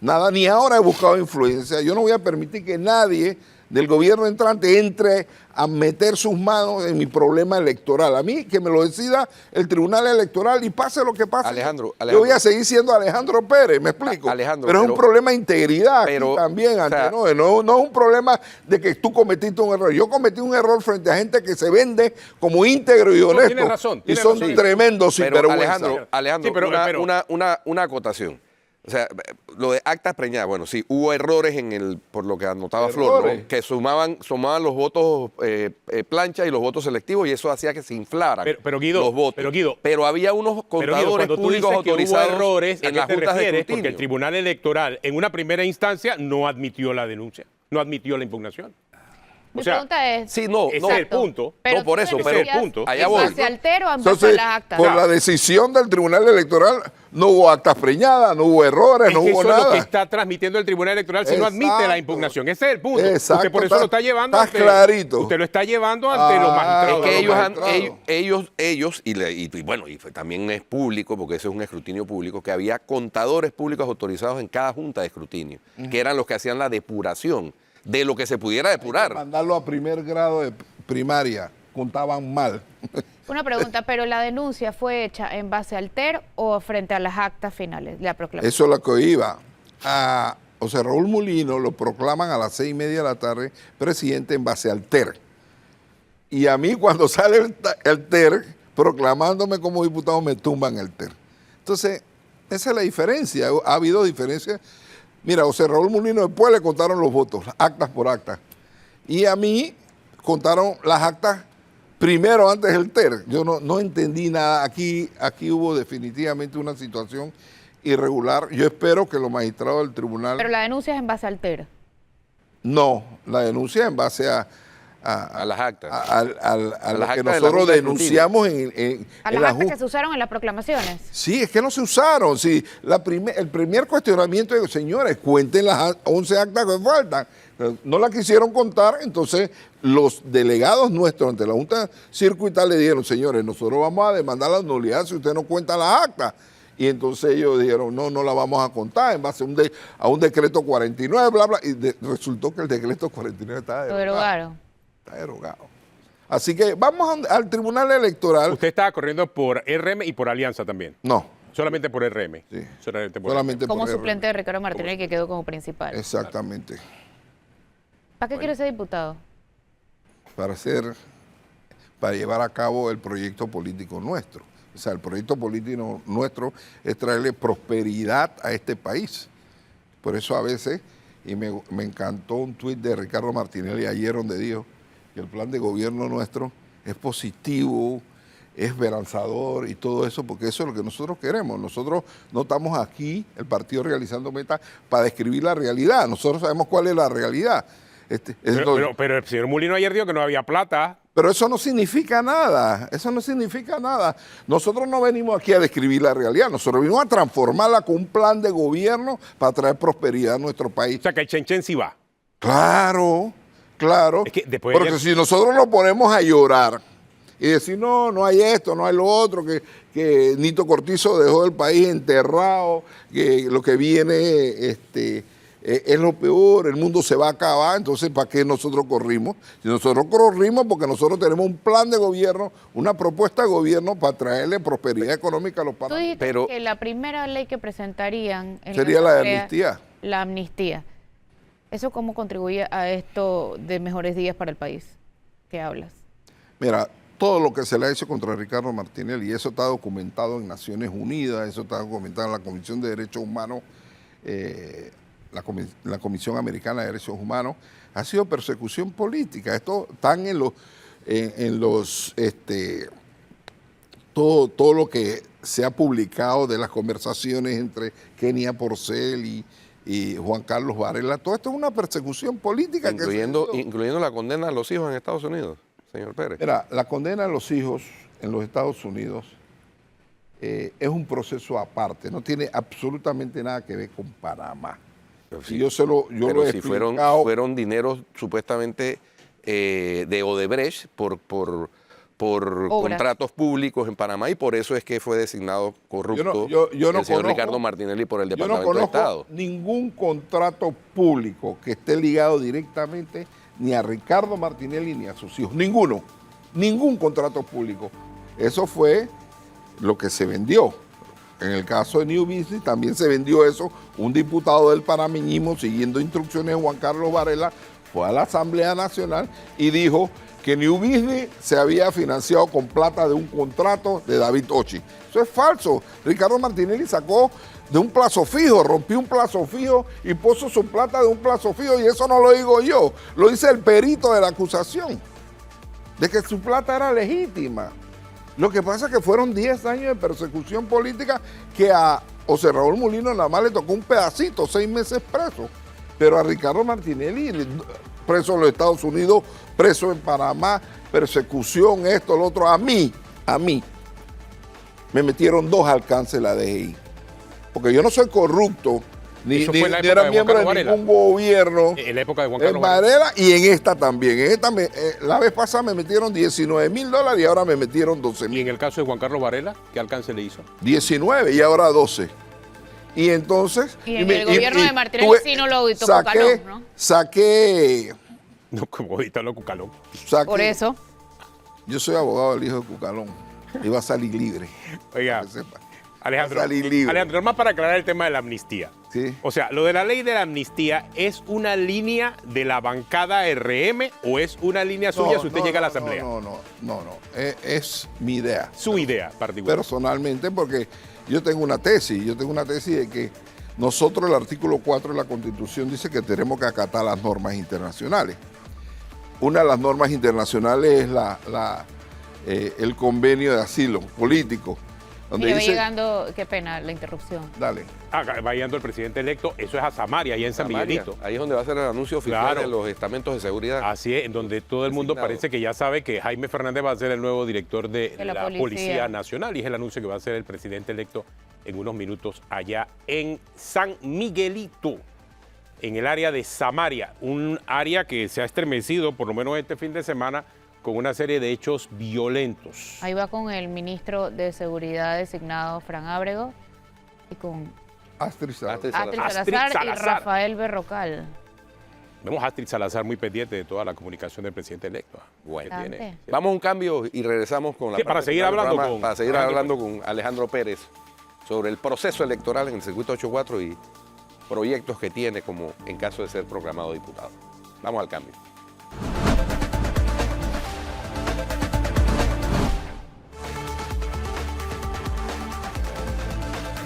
nada, ni ahora he buscado influencia. Yo no voy a permitir que nadie del gobierno entrante entre a meter sus manos en mi problema electoral. A mí que me lo decida el Tribunal Electoral y pase lo que pase. Alejandro, yo voy a seguir siendo Alejandro Pérez, ¿me explico? pero es un problema de integridad aquí también, no es un problema de que tú cometiste un error. Yo cometí un error frente a gente que se vende como íntegro y honesto. Tiene razón. Y son tremendos sinvergüenza. Alejandro, una acotación. O sea, lo de actas preñadas, bueno, sí, hubo errores por lo que anotaba Flor, ¿no? Que sumaban los votos plancha y los votos selectivos y eso hacía que se inflaran los votos. Pero había unos contadores públicos autorizados hubo errores, en las juntas de escrutinio. Porque el Tribunal Electoral en una primera instancia no admitió la denuncia, no admitió la impugnación. Mi pregunta es... Sí, no, ese es el punto. Pero no, por eso, pero ese es el punto. Allá voy. ¿Se altera o en base a las actas? Por la decisión del Tribunal Electoral no hubo actas preñadas, no hubo errores, no hubo nada. Eso es lo que está transmitiendo el Tribunal Electoral si no admite la impugnación. Ese es el punto. Exacto, usted por eso lo está llevando clarito. Usted lo está llevando ante los magistrados. Es que ellos y también es público, porque eso es un escrutinio público, que había contadores públicos autorizados en cada junta de escrutinio, que eran los que hacían la depuración de lo que se pudiera depurar. Mandarlo a primer grado de primaria, contaban mal. Una pregunta, pero la denuncia fue hecha en base al TER o frente a las actas finales de la proclamación. Eso es lo que iba. O sea, Raúl Mulino lo proclaman a las 6:30 de la tarde presidente en base al TER. Y a mí cuando sale el TER proclamándome como diputado me tumban el TER. Entonces, esa es la diferencia. Ha habido diferencias. Mira, José Raúl Mulino después le contaron los votos, actas por actas. Y a mí contaron las actas primero antes del TER. Yo no entendí nada. Aquí hubo definitivamente una situación irregular. Yo espero que los magistrados del tribunal... Pero la denuncia es en base al TER. No, la denuncia es en base a las actas. A lo que nosotros denunciamos a las actas que se usaron en las proclamaciones. Sí, es que no se usaron. Sí, el primer cuestionamiento es, señores, cuenten las 11 actas que faltan. No las quisieron contar, entonces los delegados nuestros ante la Junta Circuital le dijeron, señores, nosotros vamos a demandar la nulidad si usted no cuenta las actas. Y entonces ellos dijeron, no la vamos a contar en base a un decreto 49, bla, bla. Y resultó que el decreto 49 estaba derogado. Está derogado. Así que vamos al Tribunal Electoral. Usted estaba corriendo por RM y por Alianza también. No. Solamente por RM. Sí. Solamente por como RM. Suplente de Ricardo Martinelli, que quedó como principal. Exactamente. ¿Para qué quiere ser diputado? Para llevar a cabo el proyecto político nuestro. O sea, el proyecto político nuestro es traerle prosperidad a este país. Por eso a veces, y me encantó un tuit de Ricardo Martinelli ayer donde dijo que el plan de gobierno nuestro es positivo, es esperanzador y todo eso, porque eso es lo que nosotros queremos. Nosotros no estamos aquí, el partido realizando metas, para describir la realidad. Nosotros sabemos cuál es la realidad. Pero el señor Mulino ayer dijo que no había plata. Pero eso no significa nada, Nosotros no venimos aquí a describir la realidad, nosotros venimos a transformarla con un plan de gobierno para traer prosperidad a nuestro país. O sea, que el Chenchen sí va. Claro. Es que porque si nosotros nos ponemos a llorar y decir, no hay esto, no hay lo otro, que Nito Cortizo dejó el país enterrado, que lo que viene es lo peor, el mundo se va a acabar, entonces ¿para qué nosotros corrimos? Si nosotros corrimos porque nosotros tenemos un plan de gobierno, una propuesta de gobierno para traerle prosperidad económica a los panameños. Tú dijiste que la primera ley que presentarían sería la de amnistía. La amnistía. ¿Eso cómo contribuye a esto de mejores días para el país? ¿Qué hablas? Mira, todo lo que se le ha hecho contra Ricardo Martinelli, y eso está documentado en Naciones Unidas, eso está documentado en la Comisión de Derechos Humanos, la Comisión Americana de Derechos Humanos, ha sido persecución política. Esto están todo lo que se ha publicado de las conversaciones entre Kenia Porcel y Juan Carlos Varela. Todo esto es una persecución política. Incluyendo la condena a los hijos en Estados Unidos, señor Pérez. Mira, la condena a los hijos en los Estados Unidos es un proceso aparte, no tiene absolutamente nada que ver con Panamá. Sí, pero si fueron dineros supuestamente de Odebrecht por contratos públicos en Panamá y por eso es que fue designado corrupto el señor Ricardo Martinelli por el Departamento de Estado. Ningún contrato público que esté ligado directamente ni a Ricardo Martinelli ni a sus hijos. Ninguno. Ningún contrato público. Eso fue lo que se vendió. En el caso de New Business también se vendió eso. Un diputado del panameñismo, siguiendo instrucciones de Juan Carlos Varela, fue a la Asamblea Nacional y dijo que New Business se había financiado con plata de un contrato de David Ochi. Eso es falso. Ricardo Martinelli sacó de un plazo fijo, rompió un plazo fijo y puso su plata de un plazo fijo, y eso no lo digo yo, lo dice el perito de la acusación, de que su plata era legítima. Lo que pasa es que fueron 10 años de persecución política que a José Raúl Mulino nada más le tocó un pedacito, 6 meses preso, pero a Ricardo Martinelli, preso en los Estados Unidos, preso en Panamá, persecución, esto, lo otro, a mí, me metieron 2 alcances la DGI. Porque yo no soy corrupto, ni era miembro de ningún gobierno. En la época de Juan Carlos Varela. Y en esta también. En esta la vez pasada me metieron $19,000 y ahora me metieron $12,000. ¿Y en el caso de Juan Carlos Varela, qué alcance le hizo? 19 y ahora 12. Y entonces... Y en el gobierno de Martinelli sí no lo auditó Cucalón, ¿no? Saqué... No, como auditarlo Cucalón. Por eso. Yo soy abogado del hijo de Cucalón. Iba a salir libre. Oiga, Alejandro, más para aclarar el tema de la amnistía. Sí. O sea, lo de la ley de la amnistía, ¿es una línea de la bancada RM o es una línea suya si usted llega a la Asamblea? No. Es mi idea. Su idea particular. Personalmente, porque yo tengo una tesis de que nosotros, el artículo 4 de la Constitución dice que tenemos que acatar las normas internacionales. Una de las normas internacionales es el convenio de asilo político. Donde va llegando, qué pena la interrupción. Dale. Va llegando el presidente electo, eso es a Samaria, allá en San Miguelito. Ahí es donde va a ser el anuncio oficial de los estamentos de seguridad. Así es, en donde todo el mundo parece que ya sabe que Jaime Fernández va a ser el nuevo director de la Policía Nacional, y es el anuncio que va a hacer el presidente electo en unos minutos allá en San Miguelito, en el área de Samaria, un área que se ha estremecido, por lo menos este fin de semana, con una serie de hechos violentos. Ahí va con el ministro de Seguridad designado, Fran Ábrego, y con Astrid Salazar y Rafael Berrocal. Vemos a Astrid Salazar muy pendiente de toda la comunicación del presidente electo. Bueno, vamos a un cambio y regresamos con la para seguir hablando con Alejandro Pérez sobre el proceso electoral en el circuito 84 y proyectos que tiene como en caso de ser proclamado diputado. Vamos al cambio.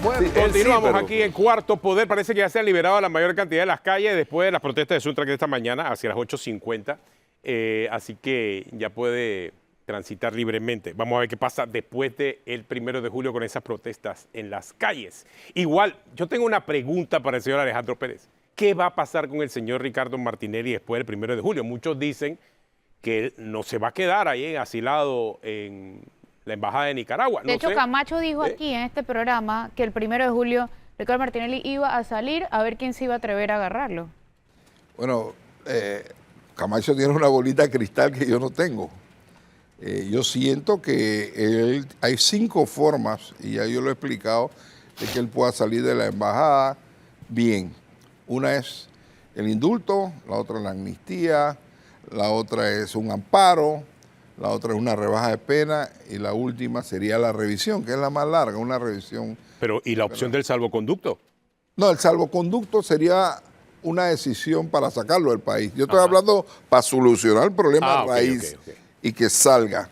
Bueno, continuamos aquí en Cuarto Poder. Parece que ya se ha liberado la mayor cantidad de las calles después de las protestas de Suntra que esta mañana, hacia las 8:50. Así que ya puede transitar libremente. Vamos a ver qué pasa después del 1 de julio con esas protestas en las calles. Igual, yo tengo una pregunta para el señor Alejandro Pérez. ¿Qué va a pasar con el señor Ricardo Martinelli después del 1 de julio? Muchos dicen que él no se va a quedar ahí asilado en la Embajada de Nicaragua. De hecho, Camacho dijo aquí en este programa que el 1 de julio Ricardo Martinelli iba a salir a ver quién se iba a atrever a agarrarlo. Bueno, Camacho tiene una bolita de cristal que yo no tengo. Yo siento que hay 5 formas, y ya yo lo he explicado, de que él pueda salir de la embajada bien. Una es el indulto, la otra es la amnistía, la otra es un amparo, la otra es una rebaja de pena y la última sería la revisión, que es la más larga, una revisión. Pero, ¿y la opción del salvoconducto? No, el salvoconducto sería una decisión para sacarlo del país. Yo estoy hablando para solucionar el problema raíz y que salga.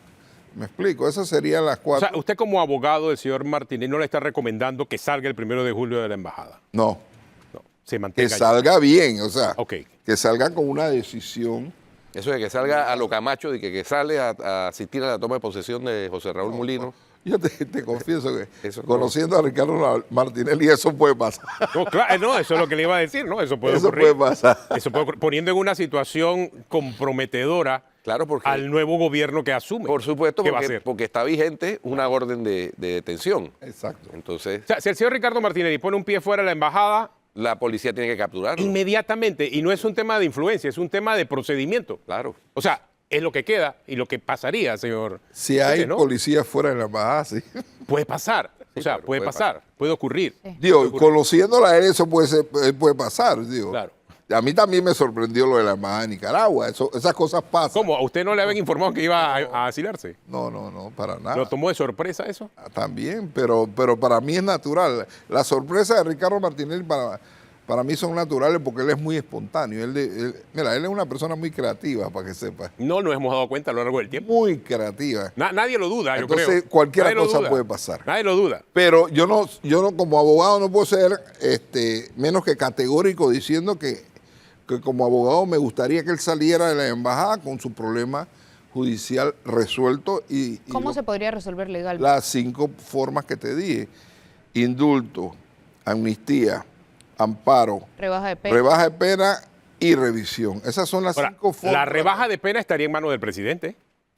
¿Me explico? Esas serían las 4. O sea, usted como abogado del señor Martinelli no le está recomendando que salga el 1 de julio de la embajada. No. Se mantenga que salga bien, o sea, que salga con una decisión. Eso de que salga a lo Camacho y que sale a asistir a la toma de posesión de José Raúl Mulino. Yo te confieso que conociendo a Ricardo Martinelli eso puede pasar. No, claro, eso es lo que le iba a decir, ¿no? Eso puede ocurrir. Puede pasar. Eso puede ocurrir, poniendo en una situación comprometedora al nuevo gobierno que asume. Por supuesto, porque está vigente una orden de detención. Exacto. Entonces, o sea, si el señor Ricardo Martinelli pone un pie fuera de la embajada, la policía tiene que capturarlo. Inmediatamente. Y no es un tema de influencia, es un tema de procedimiento. Claro. O sea, es lo que queda y lo que pasaría, señor. Si hay policía fuera de la embajada, sí. Puede pasar. O sea, puede pasar. Puede ocurrir. Sí. Digo, conociéndola a él, eso puede pasar, digo. Claro. A mí también me sorprendió lo de la embajada de Nicaragua. Esas cosas pasan. ¿Cómo? ¿A usted no le habían informado que iba a asilarse? No, para nada. ¿Lo tomó de sorpresa eso? También, pero para mí es natural. La sorpresa de Ricardo Martinelli para mí son naturales porque él es muy espontáneo. Mira, él es una persona muy creativa, para que sepa. No nos hemos dado cuenta a lo largo del tiempo. Muy creativa. Nadie lo duda, yo creo. Entonces, cualquier Nadie lo cosa duda. puede pasar. Nadie lo duda. Pero yo no como abogado no puedo ser menos que categórico diciendo que como abogado me gustaría que él saliera de la embajada con su problema judicial resuelto. ¿Cómo se podría resolver legalmente? Las 5 formas que te dije: indulto, amnistía, amparo, Rebaja de pena y revisión. Esas son las 5 formas. La rebaja de pena estaría en manos del presidente.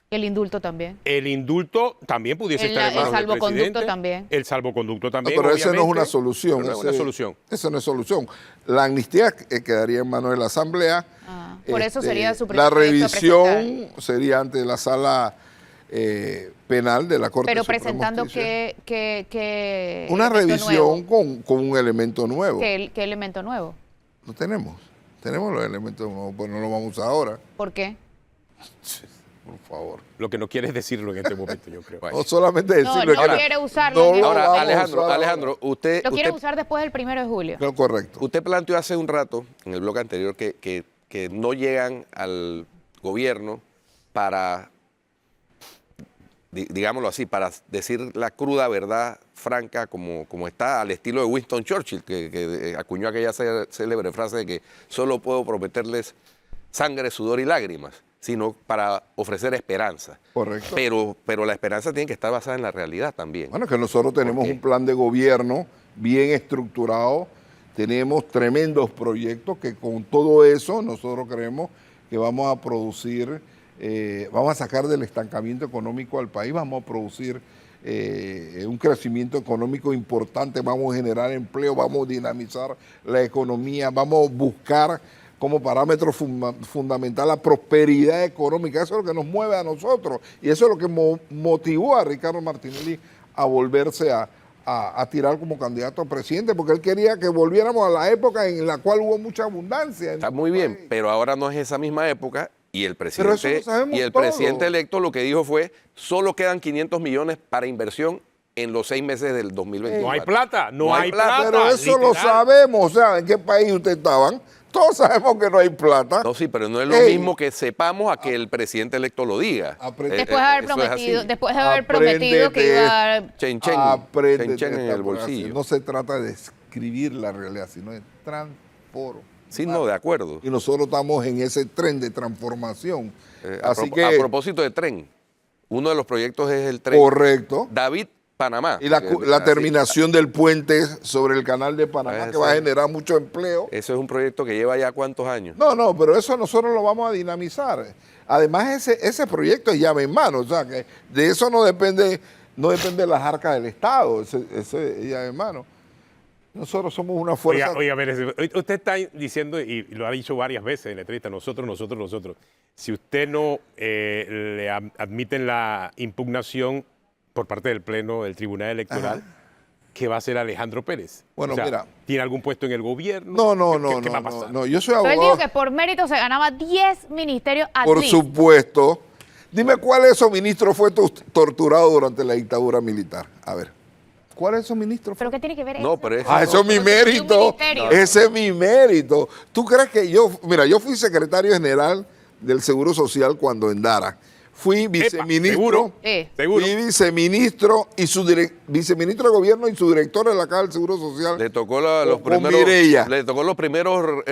El indulto también. El indulto también pudiese estar en manos del presidente. El salvoconducto también. El salvoconducto No, también, pero esa no es una obviamente. solución. No es una solución. Esa no es solución. La amnistía quedaría en manos de la Asamblea. Por eso sería su La proyecto a presentar. revisión sería ante la sala penal de la Corte Pero Suprema de presentando Justicia. qué Una elemento revisión nuevo. con un elemento nuevo. ¿Qué elemento nuevo? Lo tenemos. Tenemos los elementos nuevos, pues no lo vamos a usar ahora. ¿Por qué? Por favor. Lo que no quiere es decirlo en este momento, yo creo. No solamente No, decirlo. no quiere usarlo. no en lo este Ahora, vamos a momento. usar Alejandro, usted, Lo quiere usted, usar después del 1 de julio. No, correcto. usted planteó hace un rato, en el bloque anterior, que no llegan al gobierno para, digámoslo así, para decir la cruda verdad franca como está, al estilo de Winston Churchill, que acuñó aquella célebre frase de que solo puedo prometerles sangre, sudor y lágrimas, sino para ofrecer esperanza. Correcto. Pero la esperanza tiene que estar basada en la realidad también. Bueno, que nosotros tenemos qué? un plan de gobierno bien estructurado, tenemos tremendos proyectos que con todo eso nosotros creemos que vamos a producir, vamos a sacar del estancamiento económico al país, vamos a producir un crecimiento económico importante, vamos a generar empleo, vamos a dinamizar la economía, vamos a buscar como parámetro fundamental la prosperidad económica. Eso es lo que nos mueve a nosotros y eso es lo que motivó a Ricardo Martinelli a volverse a tirar como candidato a presidente, porque él quería que volviéramos a la época en la cual hubo mucha abundancia. Está muy bien, pero ahora no es esa misma época y el Pero eso lo presidente sabemos y el todo. presidente electo lo que dijo fue solo quedan 500 millones para inversión en los 6 meses del 2021. No hay plata, no hay plata. Pero eso lo literal. sabemos, o sea, ¿en qué país ustedes estaban? Todos sabemos que no hay plata. No, sí, pero no es lo Ey. mismo que sepamos a que el presidente electo lo diga. Aprende- Después de haber eso es así. prometido, que iba a dar... Chen, chen, Aprende chen, chen en esta el bolsillo. frase. No se trata de escribir la realidad, sino de transformar. Sí, no, de acuerdo. Y nosotros estamos en ese tren de transformación. A Así que, propósito de tren, uno de los proyectos es el tren correcto. David Panamá. Y la Así- terminación del puente sobre el canal de Panamá, Ese- que va a generar mucho empleo. Eso es un proyecto que lleva ya cuántos años. No, pero eso nosotros lo vamos a dinamizar. Además, ese proyecto es llave en mano, o sea, que de eso no depende las arcas del Estado, ese es llave en mano. Nosotros somos una fuerza... Oiga, a ver, usted está diciendo, y lo ha dicho varias veces en la entrevista, nosotros. Si usted no le admiten la impugnación por parte del Pleno del Tribunal Electoral, ¿qué va a hacer Alejandro Pérez? Bueno, mira. ¿Tiene algún puesto en el gobierno? ¿Qué va a pasar? no, yo soy Pero él abogado, dijo que por mérito se ganaba 10 ministerios al por mes. supuesto. Dime cuál de esos ministros fue torturado durante la dictadura militar. A ver, ¿cuál de esos ministros fue? ¿Pero qué tiene que ver No, eso? pero eso Eso es mi mérito. ministerio. Ese es mi mérito. ¿Tú crees que yo fui secretario general del Seguro Social cuando en Dara? Fui viceministro. ¿seguro? Sí. Seguro. Fui viceministro y viceministro de gobierno y su director de la Caja del Seguro Social. le tocó los con primeros. Mireya. Le tocó los primeros,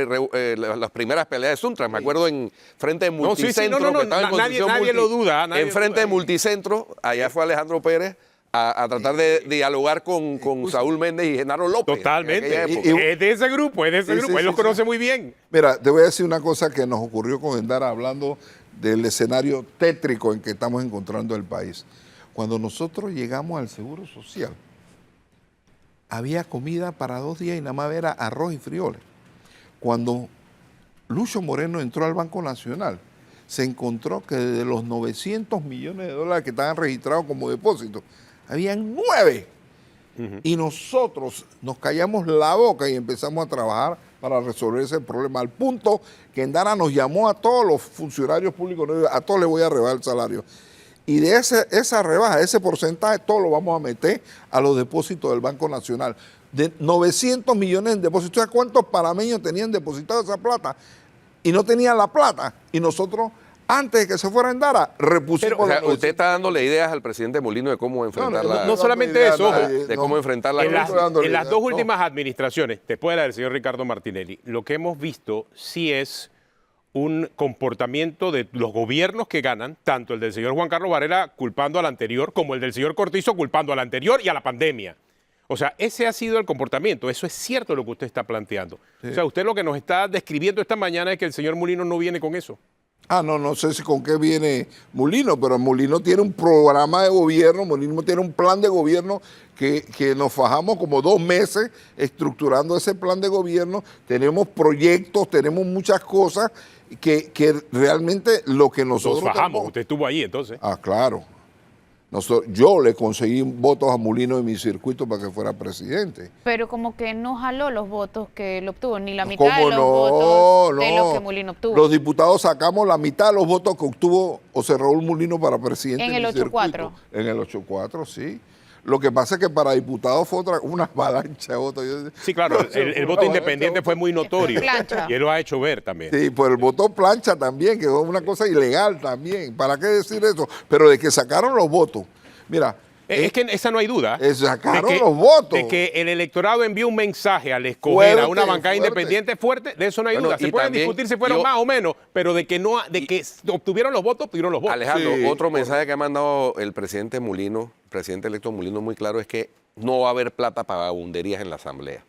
las primeras peleas de Suntra. Me acuerdo en frente de No, sí, sí, Multicentro. no, que estaba en nadie Constitución lo duda, nadie en lo frente duda. de Multicentro, allá fue Alejandro Pérez a tratar de dialogar con Saúl Méndez y Genaro López. Totalmente. en aquella época. Es de ese grupo, Sí, él sí, los sí, conoce muy bien. Mira, te voy a decir una cosa que nos ocurrió con Endara hablando del escenario tétrico en que estamos encontrando el país. Cuando nosotros llegamos al Seguro Social, había comida para 2 días y nada más era arroz y frijoles. Cuando Lucho Moreno entró al Banco Nacional, se encontró que de los 900 millones de dólares que estaban registrados como depósitos, habían 9. Y nosotros nos callamos la boca y empezamos a trabajar para resolver ese problema, al punto que Endara nos llamó a todos los funcionarios públicos, a todos les voy a rebajar el salario. Y de esa rebaja, ese porcentaje, todo lo vamos a meter a los depósitos del Banco Nacional. De 900 millones en depósitos. ¿Sabes cuántos panameños tenían depositado esa plata? Y no tenían la plata. Y nosotros, antes de que se fuera Endara, repusimos... O sea, usted está dándole ideas al presidente Molino de cómo enfrentar no solamente eso, de cómo enfrentar la en las dos últimas administraciones, después de la del señor Ricardo Martinelli, lo que hemos visto sí es un comportamiento de los gobiernos que ganan, tanto el del señor Juan Carlos Varela culpando al anterior, como el del señor Cortizo culpando al anterior y a la pandemia. O sea, ese ha sido el comportamiento. Eso es cierto lo que usted está planteando. Sí. O sea, usted lo que nos está describiendo esta mañana es que el señor Molino no viene con eso. No sé si con qué viene Molino, pero Molino tiene un programa de gobierno, Molino tiene un plan de gobierno que nos fajamos como 2 meses estructurando ese plan de gobierno. Tenemos proyectos, tenemos muchas cosas que realmente lo que nosotros... Nos fajamos, usted estuvo ahí entonces. Claro. Yo le conseguí votos a Molino en mi circuito para que fuera presidente. Pero como que no jaló los votos que él obtuvo, ni la mitad de los votos de los que Molino obtuvo. Los diputados sacamos la mitad de los votos que obtuvo José Raúl Molino para presidente. En el 8-4. En el 8-4, sí. Lo que pasa es que para diputados fue una avalancha de votos. Sí, claro, el voto independiente fue muy notorio. Y él lo ha hecho ver también. Sí, pues el voto plancha también, que fue una cosa ilegal también. ¿Para qué decir eso? Pero de que sacaron los votos. Mira. Es que esa no hay duda. Sacaron los votos. De que el electorado envió un mensaje al escoger a una bancada independiente fuerte, de eso no hay duda. Se puede discutir si fueron más o menos, pero de que obtuvieron los votos, obtuvieron los votos. Alejandro, otro mensaje que ha mandado el presidente Molino, presidente electo Molino, muy claro, es que no va a haber plata para vagabunderías en la Asamblea.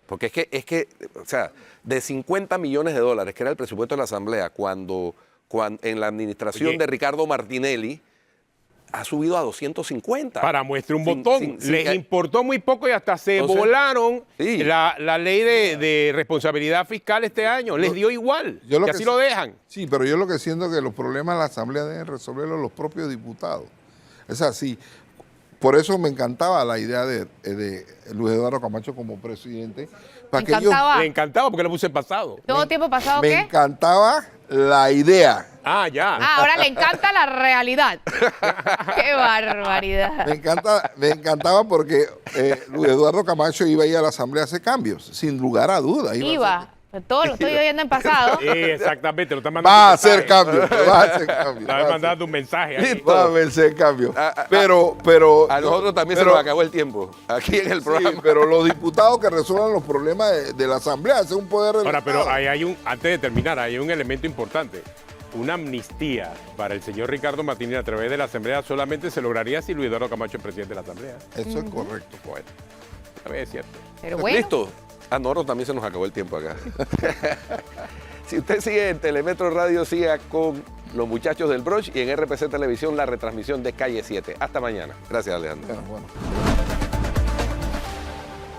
Porque es que, o sea, de 50 millones de dólares, que era el presupuesto de la Asamblea, cuando en la administración de Ricardo Martinelli, ha subido a 250. Para muestre un botón. Les importó muy poco y hasta se volaron la ley de responsabilidad fiscal este año. Les dio igual. Y así lo dejan. Sí, pero yo lo que siento es que los problemas de la Asamblea deben resolverlos los propios diputados. Es así. Por eso me encantaba la idea de Luis Eduardo Camacho como presidente. Me encantaba porque lo puse en pasado. ¿Todo tiempo pasado qué? Me encantaba la idea. Ya. Ahora le encanta la realidad. ¡Qué barbaridad! Me encantaba porque Luis Eduardo Camacho iba a ir a la Asamblea a hacer cambios, sin lugar a duda. Iba. Todo lo estoy oyendo en pasado. Sí, exactamente. Lo están mandando. Va a hacer cambios. Está mandando un mensaje. Ahí. Va a hacer cambios. Pero a nosotros también se nos acabó el tiempo aquí en el programa. Sí, pero los diputados que resuelvan los problemas de la Asamblea, ese es un poder del Ahora, Estado. pero hay antes de terminar, hay un elemento importante. Una amnistía para el señor Ricardo Martinelli a través de la Asamblea solamente se lograría si Luis Eduardo Camacho es presidente de la Asamblea. Eso es correcto. Bueno, también es cierto. Pero bueno. ¿Listo? A nosotros también se nos acabó el tiempo acá. Si usted sigue en Telemetro Radio, siga con los muchachos del brunch y en RPC Televisión la retransmisión de Calle 7. Hasta mañana. Gracias, Alejandro. Bueno.